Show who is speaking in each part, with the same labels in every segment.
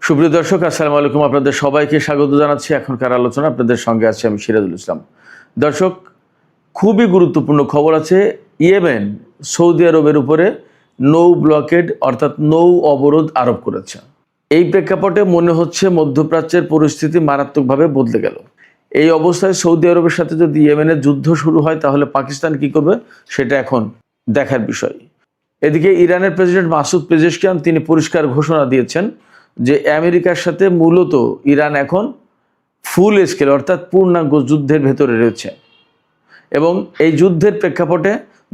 Speaker 1: সুপ্রিয় দর্শক, আসসালামু আলাইকুম। আপনাদের সবাইকে স্বাগত জানাচ্ছি এখনকার আলোচনা। আপনাদের সঙ্গে আছি আমি সিরাজুল ইসলাম। দর্শক, খুবই গুরুত্বপূর্ণ খবর আছে। ইয়েমেন সৌদি আরবের উপরে নৌ ব্লকেড অর্থাৎ নৌ অবরোধ আরোপ করেছে। এই প্রেক্ষাপটে মনে হচ্ছে মধ্যপ্রাচ্যের পরিস্থিতি মারাত্মকভাবে বদলে গেল। এই অবস্থায় সৌদি আরবের সাথে যদি ইয়েমেনের যুদ্ধ শুরু হয় তাহলে পাকিস্তান কি করবে সেটা এখন দেখার বিষয়। এদিকে ইরানের প্রেসিডেন্ট মাসুদ পেজেশকিয়ান তিনি পরিষ্কার ঘোষণা দিয়েছেন যে আমেরিকার সাথে মূলত ইরান এখন ফুল স্কেল অর্থাৎ পূর্ণাঙ্গ যুদ্ধের ভেতরে রয়েছে এবং এই যুদ্ধের প্রেক্ষাপটে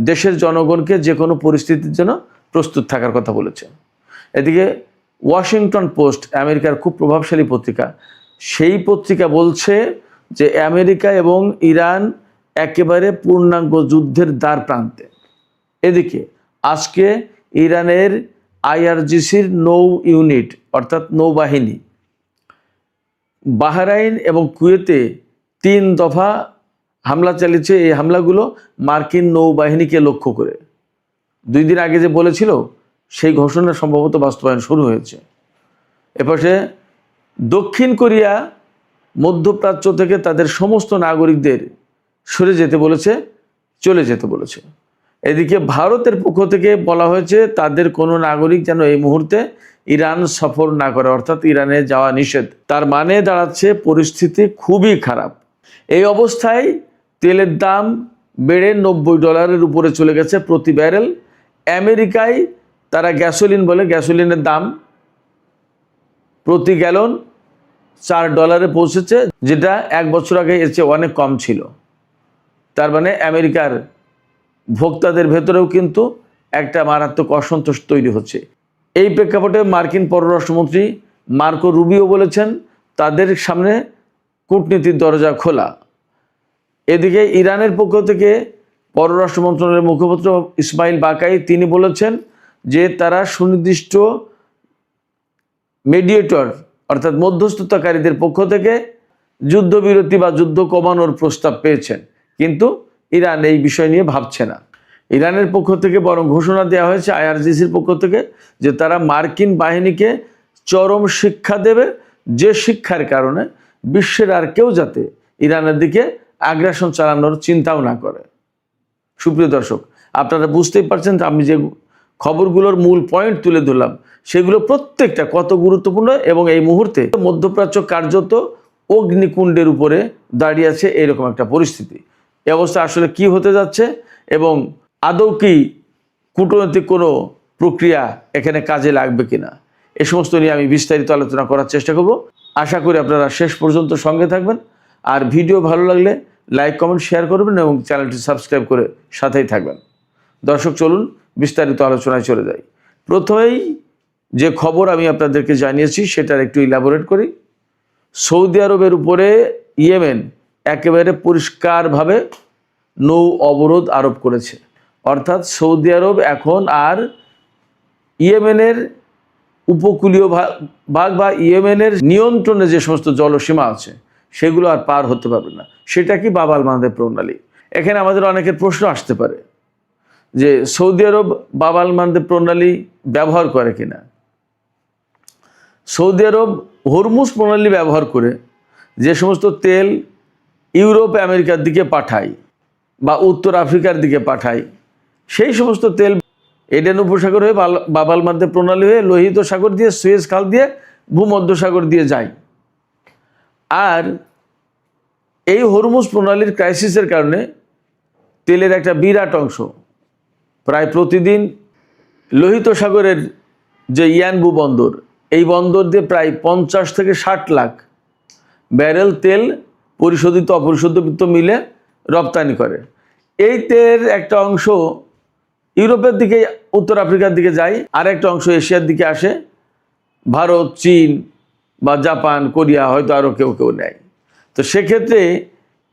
Speaker 1: দেশের জনগণকে যে কোনো পরিস্থিতির জন্য প্রস্তুত থাকার কথা বলেছে। এদিকে ওয়াশিংটন পোস্ট, আমেরিকার খুব প্রভাবশালী পত্রিকা, সেই পত্রিকা বলছে যে আমেরিকা এবং ইরান একেবারে পূর্ণাঙ্গ যুদ্ধের দ্বার প্রান্তে। এদিকে আজকে ইরানের আইআরজিসির নৌ ইউনিট অর্থাৎ নৌবাহিনী বাহরাইন এবং কুয়েতে 3 দফা হামলা চালিয়েছে। এই হামলাগুলো মার্কিন নৌবাহিনীকে লক্ষ্য করে। 2 দিন আগে যে বলেছিল সেই ঘোষণা সম্ভবত বাস্তবায়ন শুরু হয়েছে। এপাশে দক্ষিণ কোরিয়া মধ্যপ্রাচ্য থেকে তাদের সমস্ত নাগরিকদের সরে যেতে বলেছে, চলে যেতে বলেছে। এদিকে ভারতের পক্ষ থেকে বলা হয়েছে তাদের কোনো নাগরিক যেন এই মুহূর্তে ইরান সফর না করে, অর্থাৎ ইরানে যাওয়া নিষেধ। তার মানে দাঁড়াচ্ছে পরিস্থিতি খুবই খারাপ। এই অবস্থায় তেলের দাম বেড়ে $90 উপরে চলে গেছে প্রতি ব্যারেল। আমেরিকায় তারা গ্যাসোলিন বলে, গ্যাসোলিনের দাম প্রতি গ্যালন $4 পৌঁছেছে, যেটা 1 বছর আগে এর চেয়ে অনেক কম ছিল। তার মানে আমেরিকার ভোক্তাদের ভেতরেও কিন্তু একটা মারাত্মক অসন্তোষ তৈরি হচ্ছে। এই প্রেক্ষাপটে মার্কিন পররাষ্ট্রমন্ত্রী মার্কো রুবিও বলেছেন তাদের সামনে কূটনীতির দরজা খোলা। এদিকে ইরানের পক্ষ থেকে পররাষ্ট্র মন্ত্রণালয়ের মুখপাত্র ইসমাইল বাকাই তিনি বলেছেন যে তারা সুনির্দিষ্ট মিডিয়েটর অর্থাৎ মধ্যস্থতাকারীদের পক্ষ থেকে যুদ্ধবিরতি বা যুদ্ধ কমানোর প্রস্তাব পেয়েছেন, কিন্তু ইরান এই বিষয় নিয়ে ভাবছে না। ইরানের পক্ষ থেকে বরং ঘোষণা দেওয়া হয়েছে আইআরজিসির পক্ষ থেকে যে তারা মার্কিন বাহিনীকে চরম শিক্ষা দেবে, যে শিক্ষার কারণে বিশ্বের আর কেউ যাতে ইরানের দিকে আগ্রাসন চালানোর চিন্তাও না করে। সুপ্রিয় দর্শক, আপনারা বুঝতেই পারছেন আমি যে খবরগুলোর মূল পয়েন্ট তুলে ধরলাম সেগুলো প্রত্যেকটা কত গুরুত্বপূর্ণ এবং এই মুহূর্তে মধ্যপ্রাচ্য কার্যত অগ্নিকুণ্ডের উপরে দাঁড়িয়ে আছে এরকম একটা পরিস্থিতি। এই অবস্থা আসলে কি হতে যাচ্ছে এবং আদৌ কি কূটনৈতিক কোনো প্রক্রিয়া এখানে কাজে লাগবে কিনা, এ সমস্ত নিয়ে আমি বিস্তারিত আলোচনা করার চেষ্টা করব। আশা করি আপনারা শেষ পর্যন্ত সঙ্গে থাকবেন। আর ভিডিও ভালো লাগলে লাইক, কমেন্ট, শেয়ার করবেন এবং চ্যানেলটি সাবস্ক্রাইব করে সাথেই থাকবেন। দর্শক, চলুন বিস্তারিত আলোচনায় চলে যাই। প্রথমেই যে খবর আমি আপনাদেরকে জানিয়েছি সেটার একটু ইলাবোরেট করি। সৌদি আরবের উপরে ইয়েমেন একেবারে পরিষ্কারভাবে নৌ অবরোধ আরোপ করেছে, অর্থাৎ সৌদি আরব এখন আর ইয়েমেনের উপকূলীয় ভাগ বা ইয়েমেনের নিয়ন্ত্রণে যে সমস্ত জলসীমা আছে সেগুলো আর পার হতে পারবে না। সেটা কি? বাব আল মানদেব প্রণালী। এখানে আমাদের অনেকের প্রশ্ন আসতে পারে যে সৌদি আরব বাব আল মানদেব প্রণালী ব্যবহার করে কিনা। সৌদি আরব হরমুজ প্রণালী ব্যবহার করে যে সমস্ত তেল ইউরোপ আমেরিকার দিকে পাঠায় বা উত্তর আফ্রিকার দিকে পাঠায়, সেই সমস্ত তেল এডেন উপসাগর হয়ে বাব আল মানদেব প্রণালী হয়ে লোহিত সাগর দিয়ে, সুয়েজ খাল দিয়ে, ভূমধ্যসাগর দিয়ে যায়। আর এই হরমুজ প্রণালীর ক্রাইসিসের কারণে তেলের একটা বিরাট অংশ প্রায় প্রতিদিন লোহিত সাগরের যে ইয়ানবু বন্দর, এই বন্দর দিয়ে প্রায় 50 থেকে 60 লাখ ব্যারেল তেল পরিশোধিত অপরিশোধিত মিলে রপ্তানি করে। এই তেলের একটা অংশ ইউরোপের দিকে, উত্তর আফ্রিকার দিকে যায়, আর একটা অংশ এশিয়ার দিকে আসে। ভারত, চীন বা জাপান, কোরিয়া, হয়তো আরও কেউ কেউ নেয়। তো সেক্ষেত্রে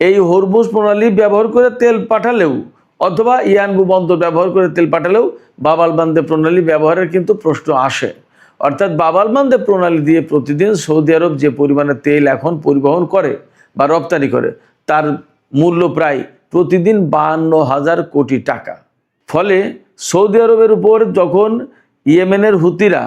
Speaker 1: এই হরমুজ প্রণালী ব্যবহার করে তেল পাঠালেও অথবা ইয়ানবু বন্দর ব্যবহার করে তেল পাঠালেও বাব আল মানদেব প্রণালী ব্যবহারের কিন্তু প্রশ্ন আসে। অর্থাৎ বাব আল মানদেব প্রণালী দিয়ে প্রতিদিন সৌদি আরব যে পরিমাণে তেল এখন পরিবহন করে বা রপ্তানি করে তার মূল্য প্রায় প্রতিদিন 52,000 কোটি টাকা। ফলে সৌদি আরবের উপর যখন ইয়েমেনের হুতিরা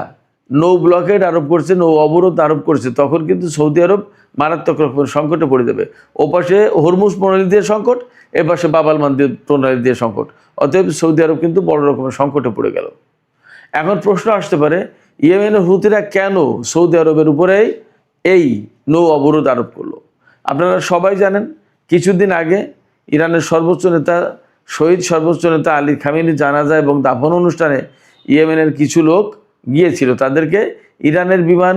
Speaker 1: নৌ ব্লকেড আরোপ করছে, নৌ অবরোধ আরোপ করছে, তখন কিন্তু সৌদি আরব মারাত্মক রকমের সংকটে পড়ে যাবে। ওপাশে হরমুজ প্রণালী দিয়ে সংকট, এপাশে বাব আল মানদেব প্রণালী দিয়ে সংকট। অতএব সৌদি আরব কিন্তু বড় রকমের সংকটে পড়ে গেল। এখন প্রশ্ন আসতে পারে, ইয়েমেনের হুতিরা কেন সৌদি আরবের উপরেই এই নৌ অবরোধ আরোপ করলো? আপনারা সবাই জানেন, কিছুদিন আগে ইরানের সর্বোচ্চ নেতা, শহীদ সর্বোচ্চ নেতা আলী খামেনি জানাজা এবং দাফন অনুষ্ঠানে ইয়েমেনের কিছু লোক গিয়েছিল। তাদেরকে ইরানের বিমান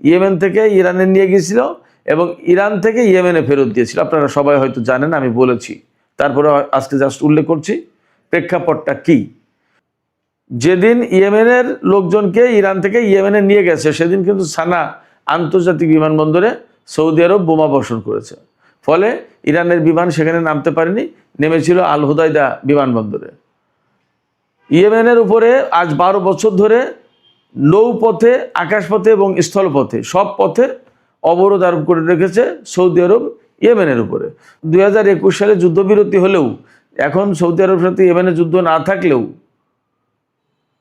Speaker 1: ইয়েমেন থেকে ইরানে নিয়ে গিয়েছিল এবং ইরান থেকে ইয়েমেনে ফেরত দিয়েছিল। আপনারা সবাই হয়তো জানেন, আমি বলেছি, তারপরে আজকে জাস্ট উল্লেখ করছি প্রেক্ষাপটটা কি। যেদিন ইয়েমেনের লোকজনকে ইরান থেকে ইয়েমেনে নিয়ে গেছে, সেদিন কিন্তু সানা আন্তর্জাতিক বিমানবন্দরে সৌদি আরব বোমা বর্ষণ করেছে। ফলে ইরানের বিমান সেখানে নামতে পারেনি, নেমেছিল আল হুদাইদা বিমানবন্দরে। ইয়েমেনের উপরে আজ 12 বছর ধরে নৌপথে, আকাশপথে এবং স্থলপথে সব পথে অবরোধ আরোপ করে রেখেছে সৌদি আরব ইয়েমেনের উপরে। 2021 সালে যুদ্ধবিরতি হলেও, এখন সৌদি আরবের সাথে ইয়েমেনের যুদ্ধ না থাকলেও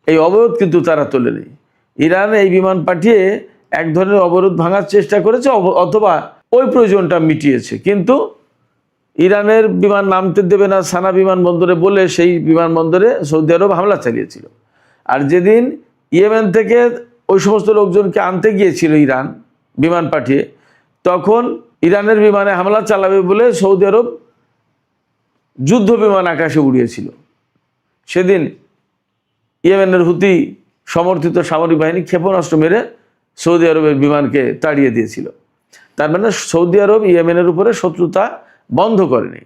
Speaker 1: এই অবরোধ কিন্তু তারা তোলেনি। ইরান এই বিমান পাঠিয়ে এক ধরনের অবরোধ ভাঙার চেষ্টা করেছে অথবা ওই প্রয়োজনটা মিটিয়েছে, কিন্তু ইরানের বিমান নামতে দেবে না সানা বিমানবন্দরে বলে সেই বিমানবন্দরে সৌদি আরব হামলা চালিয়েছিল। আর যেদিন ইয়েমেন থেকে ওই সমস্ত লোকজনকে আনতে গিয়েছিল ইরান বিমান পাঠিয়ে, তখন ইরানের বিমানে হামলা চালাবে বলে সৌদি আরব যুদ্ধ বিমান আকাশে উড়িয়েছিল। সেদিন ইয়েমেনের হুতি সমর্থিত সামরিক বাহিনী ক্ষেপণাস্ত্র মেরে সৌদি আরবের বিমানকে তাড়িয়ে দিয়েছিল। তার মানে সৌদি আরব ইয়েমেনের উপরে শত্রুতা বন্ধ করেনি।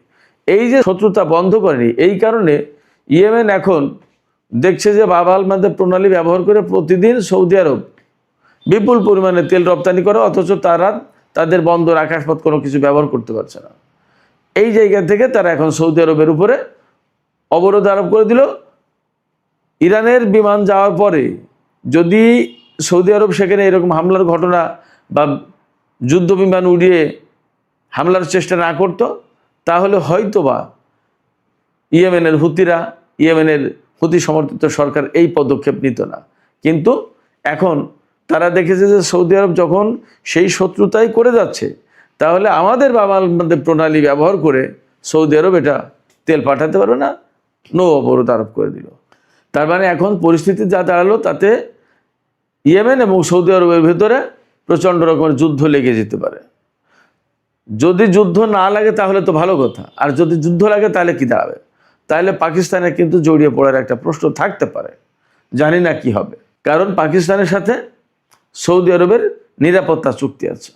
Speaker 1: এই যে শত্রুতা বন্ধ করেনি, এই কারণে ইয়েমেন এখন দেখছে যে বাব আল মানদেব প্রণালী ব্যবহার করে প্রতিদিন সৌদি আরব বিপুল পরিমাণে তেল রপ্তানি করে, অথচ তারা তাদের বন্দর, আকাশপথ কোনো কিছু ব্যবহার করতে পারছে না। এই জায়গা থেকে তারা এখন সৌদি আরবের উপরে অবরোধ আরোপ করে দিল। ইরানের বিমান যাওয়ার পরে যদি সৌদি আরব সেখানে এরকম হামলার ঘটনা বা যুদ্ধ বিমান উড়িয়ে হামলার চেষ্টা না করত, তাহলে হয়তোবা ইয়েমেনের হুতিরা, ইয়েমেনের হুতি সমর্থিত সরকার এই পদক্ষেপ নিত না। কিন্তু এখন তারা দেখেছে যে সৌদি আরব যখন সেই শত্রুতাই করে যাচ্ছে, তাহলে আমাদের বাংলাদেশ প্রণালী ব্যবহার করে সৌদি আরব এটা তেল পাঠাতে পারবে না, নৌ অবরোধ আরোপ করে দিল। তার মানে এখন পরিস্থিতি যা দাঁড়ালো, তাতে ইয়েমেন এবং সৌদি আরবের ভেতরে প্রচণ্ড রকমের যুদ্ধ লেগে যেতে পারে। যদি যুদ্ধ না লাগে তাহলে তো ভালো কথা, আর যদি যুদ্ধ লাগে তাহলে কি দাঁড়াবে? তাহলে পাকিস্তানে কিন্তু জড়িয়ে পড়ার একটা প্রশ্ন থাকতে পারে, জানি না কি হবে। কারণ পাকিস্তানের সাথে সৌদি আরবের নিরাপত্তা চুক্তি আছে।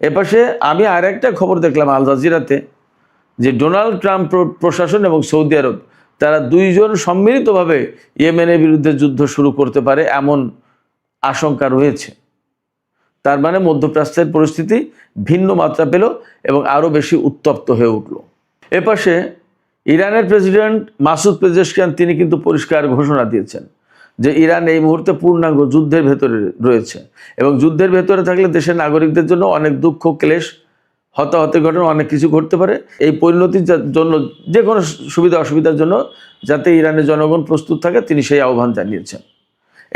Speaker 1: এপাশে আমি আর একটা খবর দেখলাম আল জাজিরাতে, যে ডোনাল্ড ট্রাম্প প্রশাসন এবং সৌদি আরব তারা দুইজন সম্মিলিতভাবে ইয়েমেনের বিরুদ্ধে যুদ্ধ শুরু করতে পারে এমন আশঙ্কা রয়েছে। তার মানে মধ্যপ্রাচ্যের পরিস্থিতি ভিন্ন মাত্রা পেল এবং আরও বেশি উত্তপ্ত হয়ে উঠল। এপাশে ইরানের প্রেসিডেন্ট মাসুদ পেজেশকিয়ান তিনি কিন্তু পরিষ্কার ঘোষণা দিয়েছেন যে ইরান এই মুহূর্তে পূর্ণাঙ্গ যুদ্ধের ভেতরে রয়েছে এবং যুদ্ধের ভেতরে থাকলে দেশের নাগরিকদের জন্য অনেক দুঃখ, ক্লেশ, হতাহতের ঘটনা অনেক কিছু ঘটতে পারে। এই পরিণতির জন্য, যে কোনো সুবিধা অসুবিধার জন্য যাতে ইরানের জনগণ প্রস্তুত থাকে, তিনি সেই আহ্বান জানিয়েছেন।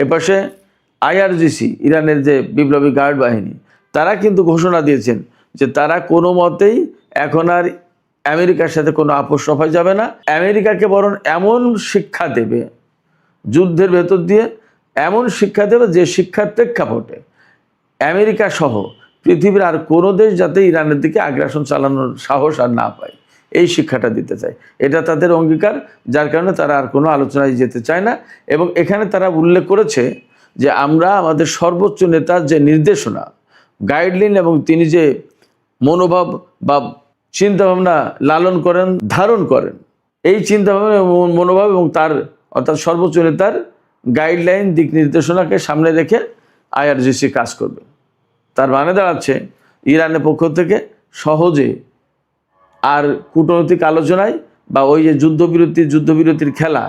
Speaker 1: এপাশে IRGC, ইরানের যে বিপ্লবী গার্ড বাহিনী, তারা কিন্তু ঘোষণা দিয়েছেন যে তারা কোনো মতেই এখন আর আমেরিকার সাথে কোনো আপোষ রফায় যাবে না। আমেরিকাকে বরং এমন শিক্ষা দেবে, যুদ্ধের ভেতর দিয়ে এমন শিক্ষা দেবে যে শিক্ষার প্রেক্ষাপটে আমেরিকা সহ পৃথিবীর আর কোনো দেশ যাতে ইরানের দিকে আগ্রাসন চালানোর সাহস আর না পায়, এই শিক্ষাটা দিতে চায়। এটা তাদের অঙ্গীকার, যার কারণে তারা আর কোনো আলোচনায় যেতে চায় না। এবং এখানে তারা উল্লেখ করেছে যে আমরা আমাদের সর্বোচ্চ নেতার যে নির্দেশনা, গাইডলাইন এবং তিনি যে মনোভাব বা চিন্তাভাবনা লালন করেন, ধারণ করেন, এই চিন্তাভাবনা এবং মনোভাব এবং তার অর্থাৎ সর্বোচ্চ নেতার গাইডলাইন, দিক নির্দেশনাকে সামনে রেখে IRGC কাজ করবে। তার মানে দাঁড়াচ্ছে ইরানের পক্ষ থেকে সহজে আর কূটনৈতিক আলোচনায় বা ওই যে যুদ্ধবিরতির খেলা,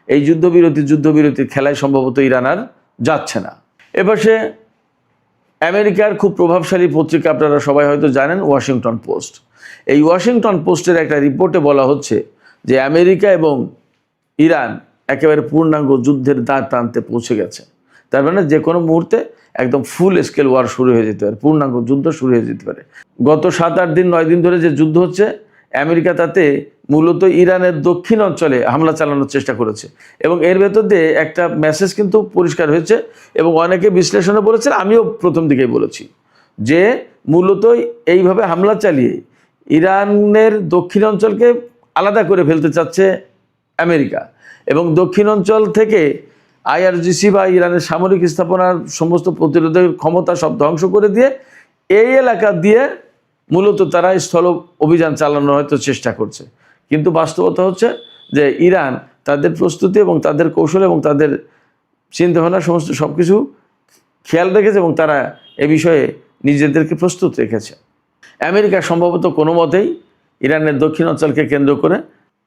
Speaker 1: এই যুদ্ধবিরতির খেলায় সম্ভবত ইরান আর যাচ্ছে না। এপাশে আমেরিকার খুব প্রভাবশালী পত্রিকা, আপনারা সবাই হয়তো জানেন, ওয়াশিংটন পোস্ট। এই ওয়াশিংটন পোস্টের একটা রিপোর্টে বলা হচ্ছে যে আমেরিকা এবং ইরান একেবারে পূর্ণাঙ্গ যুদ্ধের দ্বার প্রান্তে পৌঁছে গেছে। তার মানে যে কোনো মুহূর্তে একদম ফুল স্কেল ওয়ার শুরু হয়ে যেতে পারে, পূর্ণাঙ্গ যুদ্ধ শুরু হয়ে যেতে পারে। গত 7-8 দিন 9 দিন ধরে যে যুদ্ধ হচ্ছে, আমেরিকা তাতে মূলত ইরানের দক্ষিণ অঞ্চলে হামলা চালানোর চেষ্টা করেছে এবং এর ভেতর দিয়ে একটা মেসেজ কিন্তু পরিষ্কার হয়েছে এবং অনেকে বিশ্লেষণে বলেছেন, আমিও প্রথম দিকেই বলেছি যে মূলত এইভাবে হামলা চালিয়ে ইরানের দক্ষিণ অঞ্চলকে আলাদা করে ফেলতে চাচ্ছে আমেরিকা এবং দক্ষিণ অঞ্চল থেকে আইআরজিসি বা ইরানের সামরিক স্থাপনার সমস্ত প্রতিরোধের ক্ষমতা সব ধ্বংস করে দিয়ে এই এলাকা দিয়ে মূলত তারা স্থল অভিযান চালানোর হয়তো চেষ্টা করছে। কিন্তু বাস্তবতা হচ্ছে যে ইরান তাদের প্রস্তুতি এবং তাদের কৌশল এবং তাদের চিন্তাভাবনা সমস্ত সব কিছু খেয়াল রেখেছে এবং তারা এ বিষয়ে নিজেদেরকে প্রস্তুত রেখেছে। আমেরিকা সম্ভবত কোনো মতেই ইরানের দক্ষিণ অঞ্চলকে কেন্দ্র করে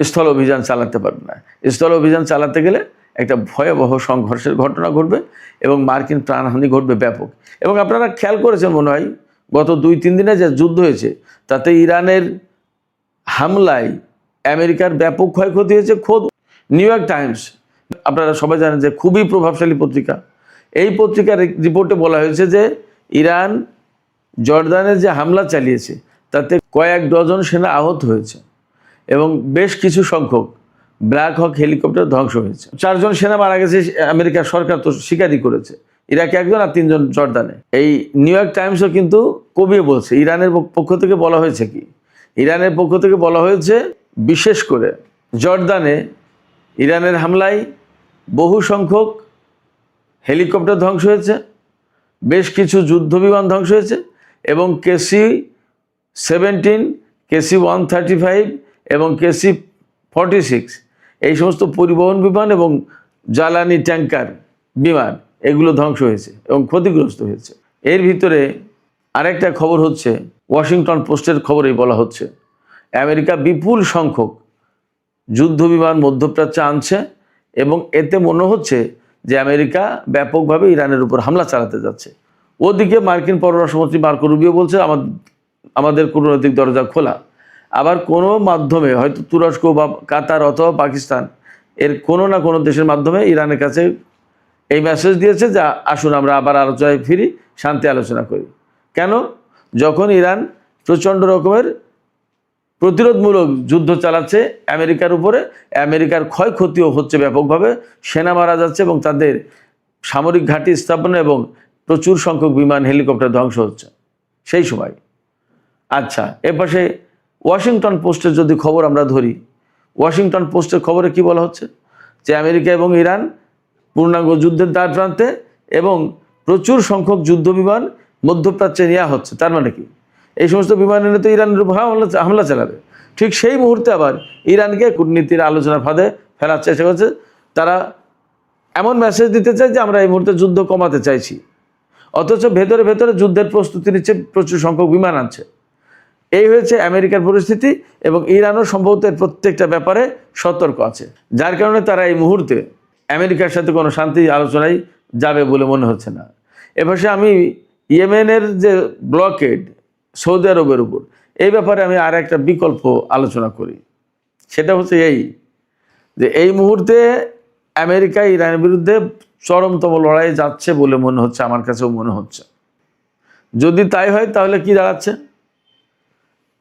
Speaker 1: স্থল অভিযান চালাতে পারবে না। স্থল অভিযান চালাতে গেলে একটা ভয়াবহ সংঘর্ষের ঘটনা ঘটবে এবং মার্কিন প্রাণহানি ঘটবে ব্যাপক। এবং আপনারা খেয়াল করেছেন মনে হয় গত 2-3 দিনে যে যুদ্ধ হয়েছে তাতে ইরানের হামলায় আমেরিকার ব্যাপক ক্ষয়ক্ষতি হয়েছে। খোদ নিউ ইয়র্ক টাইমস, আপনারা সবাই জানেন যে খুবই প্রভাবশালী পত্রিকা, এই পত্রিকার রিপোর্টে বলা হয়েছে যে ইরান জর্দানের যে হামলা চালিয়েছে তাতে কয়েক ডজন সেনা আহত হয়েছে এবং বেশ কিছু সংখ্যক ব্ল্যাক হক হেলিকপ্টার ধ্বংস হয়েছে। 4 জন সেনা মারা গেছে, আমেরিকার সরকার তো স্বীকারই করেছে। ইরাকে 1 জন আর 3 জন জর্দানে। এই নিউ ইয়র্ক টাইমসও কিন্তু কবিয়ে বলছে। ইরানের পক্ষ থেকে বলা হয়েছে কি, ইরানের পক্ষ থেকে বলা হয়েছে বিশেষ করে জর্দানে ইরানের হামলায় বহু সংখ্যক হেলিকপ্টার ধ্বংস হয়েছে, বেশ কিছু যুদ্ধ বিমান ধ্বংস হয়েছে এবং KC-17, KC-135 এবং KC-46 এই সমস্ত পরিবহন বিমান এবং জ্বালানি ট্যাঙ্কার বিমান এগুলো ধ্বংস হয়েছে এবং ক্ষতিগ্রস্ত হয়েছে। এর ভিতরে আরেকটা খবর হচ্ছে, ওয়াশিংটন পোস্টের খবরেই বলা হচ্ছে আমেরিকা বিপুল সংখ্যক যুদ্ধ বিমান মধ্যপ্রাচ্যে আনছে এবং এতে মনে হচ্ছে যে আমেরিকা ব্যাপকভাবে ইরানের উপর হামলা চালাতে যাচ্ছে। ওদিকে মার্কিন পররাষ্ট্রমন্ত্রী মার্কো রুবিও বলছে আমাদের কূটনৈতিক দরজা খোলা। আবার কোনো মাধ্যমে হয়তো তুরস্ক বা কাতার অথবা পাকিস্তান এর কোনো না কোনো দেশের মাধ্যমে ইরানের কাছে এই মেসেজ দিয়েছে যে আসুন আমরা আবার আলোচনায় ফিরি, শান্তি আলোচনা করি। কেন? যখন ইরান প্রচণ্ড রকমের প্রতিরোধমূলক যুদ্ধ চালাচ্ছে আমেরিকার উপরে, আমেরিকার ক্ষয়ক্ষতিও হচ্ছে ব্যাপকভাবে, সেনা মারা যাচ্ছে এবং তাদের সামরিক ঘাঁটি স্থাপনা এবং প্রচুর সংখ্যক বিমান হেলিকপ্টার ধ্বংস হচ্ছে সেই সময়। আচ্ছা, এপাশে ওয়াশিংটন পোস্টের যদি খবর আমরা ধরি, ওয়াশিংটন পোস্টের খবরে কি বলা হচ্ছে যে আমেরিকা এবং ইরান পূর্ণাঙ্গ যুদ্ধের দ্বার প্রান্তে এবং প্রচুর সংখ্যক যুদ্ধ বিমান মধ্যপ্রাচ্যে নেওয়া হচ্ছে। তার মানে কি এই সমস্ত বিমান এনে তো ইরানের উপর হামলা চালাবে। ঠিক সেই মুহূর্তে আবার ইরানকে কূটনীতির আলোচনার ফাঁদে ফেলার চেষ্টা করছে। তারা এমন মেসেজ দিতে চায় যে আমরা এই মুহূর্তে যুদ্ধ কমাতে চাইছি, অথচ ভেতরে ভেতরে যুদ্ধের প্রস্তুতি নিচ্ছে, প্রচুর সংখ্যক বিমান আনছে। এই হয়েছে আমেরিকার পরিস্থিতি এবং ইরানও সম্ভবত এর প্রত্যেকটা ব্যাপারে সতর্ক আছে, যার কারণে তারা এই মুহূর্তে আমেরিকার সাথে কোনো শান্তি আলোচনায় যাবে বলে মনে হচ্ছে না। এপাশে আমি ইয়েমেনের যে ব্লকেড সৌদি আরবের উপর, এই ব্যাপারে আমি আর একটা বিকল্প আলোচনা করি। সেটা হচ্ছে এই যে এই মুহূর্তে আমেরিকা ইরানের বিরুদ্ধে চরমতম লড়াই যাচ্ছে বলে মনে হচ্ছে, আমার কাছেও মনে হচ্ছে। যদি তাই হয় তাহলে কি দাঁড়াচ্ছে?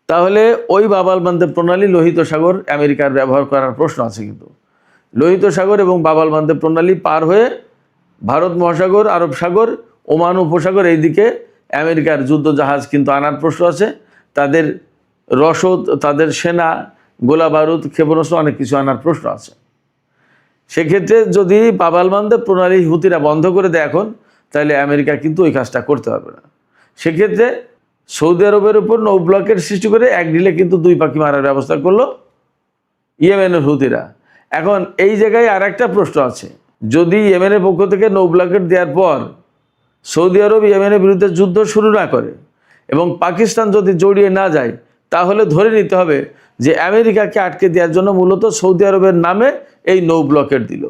Speaker 1: তাহলে ওই বাব-আল মানদেব প্রণালী, লোহিত সাগর আমেরিকার ব্যবহার করার প্রশ্ন আছে। কিন্তু লোহিত সাগর এবং বাব-আল মানদেব প্রণালী পার হয়ে ভারত মহাসাগর, আরব সাগর, ওমান উপসাগর এই দিকে আমেরিকার যুদ্ধ জাহাজ কিন্তু আনার প্রশ্ন আছে। তাদের রসদ, তাদের সেনা, গোলা বারুদ, ক্ষেপণাস্ত্র অনেক কিছু আনার প্রশ্ন আছে। সেক্ষেত্রে যদি বাব-আল মানদেব প্রণালী হুতিরা বন্ধ করে দেয় এখন, তাহলে আমেরিকা কিন্তু ওই কাজটা করতে পারবে না। সেক্ষেত্রে সৌদি আরবের উপর নৌ ব্লকের সৃষ্টি করে এক ঢিলে কিন্তু 2 পাখি মারার ব্যবস্থা করলো ইয়েমেনের হুতিরা। এখন এই জায়গায় আর একটা প্রশ্ন আছে, যদি ইয়েমেনের পক্ষ থেকে নৌ ব্লকেট দেওয়ার পর সৌদি আরব ইয়েমেনের বিরুদ্ধে যুদ্ধ শুরু না করে এবং পাকিস্তান যদি জড়িয়ে না যায়, তাহলে ধরে নিতে হবে যে আমেরিকাকে আটকে দেওয়ার জন্য মূলত সৌদি আরবের নামে এই নৌ ব্লকেট দিল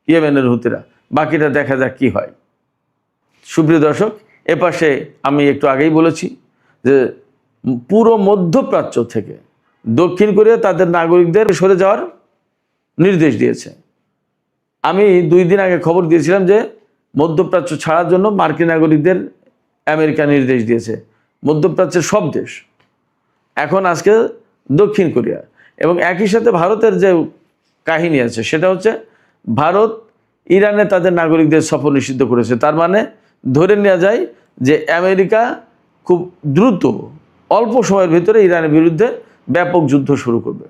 Speaker 1: ইয়েমেনের হুতিরা। বাকিটা দেখা যাক কি হয়। সুপ্রিয় দর্শক, এপাশে আমি একটু আগেই বলেছি যে পুরো মধ্যপ্রাচ্য থেকে দক্ষিণ কোরিয়া তাদের নাগরিকদের সরে যাওয়ার নির্দেশ দিয়েছে। আমি 2 দিন আগে খবর দিয়েছিলাম যে মধ্যপ্রাচ্য ছাড়ার জন্য মার্কিন নাগরিকদের আমেরিকা নির্দেশ দিয়েছে। মধ্যপ্রাচ্যের সব দেশ, এখন আজকে দক্ষিণ কোরিয়া। এবং একই সাথে ভারতের যে কাহিনী আছে সেটা হচ্ছে ভারত ইরানে তাদের নাগরিকদের সফর নিষিদ্ধ করেছে। তার মানে ধরে নেওয়া যায় যে আমেরিকা খুব দ্রুত অল্প সময়ের ভিতরে ইরানের বিরুদ্ধে ব্যাপক যুদ্ধ শুরু করবে।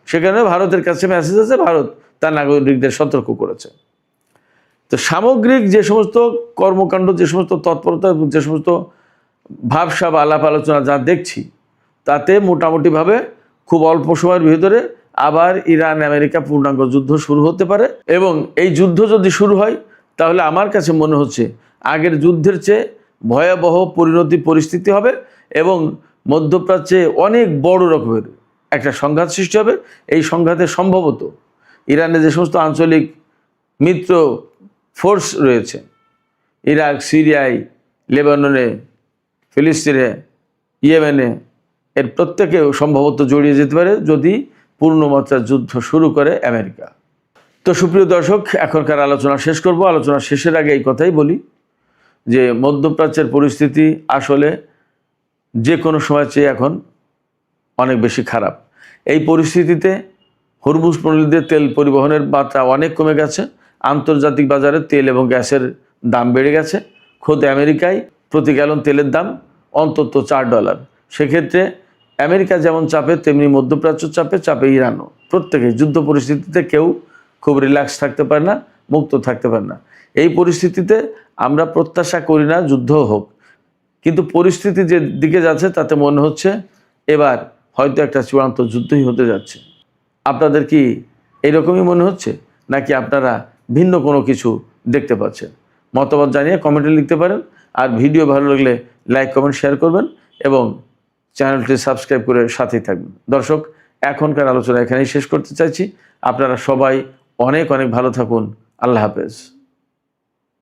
Speaker 1: সেখানে ভারতের কাছে মেসেজ আছে, ভারত তার নাগরিকদের সতর্ক করেছে। তো সামগ্রিক যে সমস্ত কর্মকাণ্ড, যে সমস্ত তৎপরতা, যে সমস্ত ভাবসাব আলাপ আলোচনা যা দেখছি, তাতে মোটামুটিভাবে খুব অল্প সময়ের ভিতরে আবার ইরান আমেরিকা পূর্ণাঙ্গ যুদ্ধ শুরু হতে পারে। এবং এই যুদ্ধ যদি শুরু হয় তাহলে আমার কাছে মনে হচ্ছে আগের যুদ্ধের চেয়ে ভয়াবহ পরিস্থিতি হবে এবং মধ্যপ্রাচ্যে অনেক বড় রকমের একটা সংঘাত সৃষ্টি হবে। এই সংঘাতে সম্ভবত ইরানে যে সমস্ত আঞ্চলিক মিত্র ফোর্স রয়েছে, ইরাক, সিরিয়ায়, লেবাননে, ফিলিস্তিনে, ইয়েমেনে, এর প্রত্যেকেও সম্ভবত জড়িয়ে যেতে পারে যদি পূর্ণমাত্রার যুদ্ধ শুরু করে আমেরিকা। তো সুপ্রিয় দর্শক, এখনকার আলোচনা শেষ করব। আলোচনা শেষের আগে এই কথাই বলি যে মধ্যপ্রাচ্যের পরিস্থিতি আসলে যে কোনো সময় চেয়ে এখন অনেক বেশি খারাপ। এই পরিস্থিতিতে হরমুজ প্রণালীতে তেল পরিবহনের মাত্রা অনেক কমে গেছে। আন্তর্জাতিক বাজারে তেল এবং গ্যাসের দাম বেড়ে গেছে। খোদ আমেরিকায় প্রতি গ্যালন তেলের দাম অন্তত $4। সেক্ষেত্রে আমেরিকা যেমন চাপে, তেমনি মধ্যপ্রাচ্য চাপে ইরানও। প্রত্যেকেই যুদ্ধ পরিস্থিতিতে কেউ খুব রিল্যাক্স থাকতে পারে না, মুক্ত থাকতে পারে না। এই পরিস্থিতিতে আমরা প্রত্যাশা করি না যুদ্ধ হোক, কিন্তু পরিস্থিতি যে দিকে যাচ্ছে তাতে মনে হচ্ছে এবার হয়তো একটা চূড়ান্ত যুদ্ধই হতে যাচ্ছে। আপনাদের কি এরকমই মনে হচ্ছে, নাকি আপনারা ভিন্ন কোনো কিছু দেখতে পাচ্ছেন? মতামত জানিয়ে কমেন্টে লিখতে পারেন। আর ভিডিও ভালো লাগলে লাইক, কমেন্ট, শেয়ার করবেন এবং চ্যানেলটি সাবস্ক্রাইব করে সাথেই থাকবেন। দর্শক, এখনকার আলোচনা এখানেই শেষ করতে চাইছি। আপনারা সবাই অনেক অনেক ভালো থাকুন। আল্লাহ হাফেজ।